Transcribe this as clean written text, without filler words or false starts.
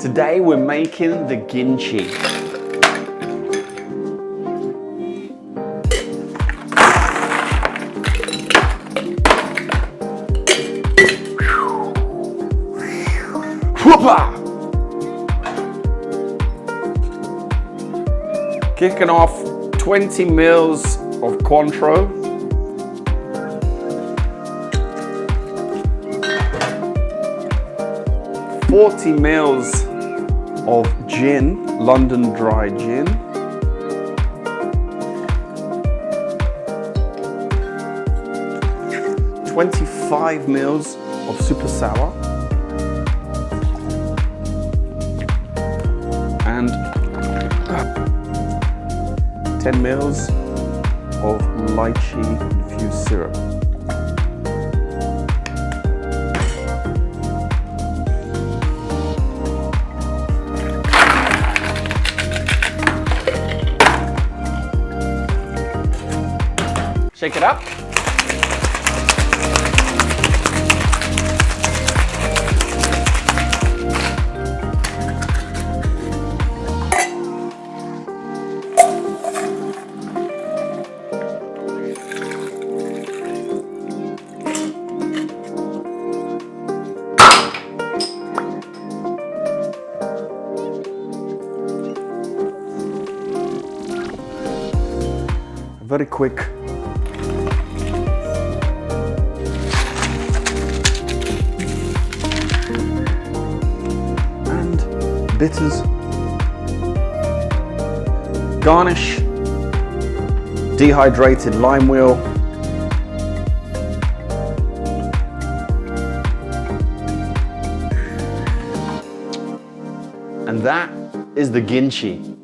Today we're making the kimchi. Whoopah! Kicking off 20 mils of Cointreau. $40 mils of gin, London dry gin. $25 mils of super sour. And 10 mils of lychee infused syrup. Shake it up. Very quick. And bitters. Garnish. Dehydrated lime wheel. And that is the kimchi.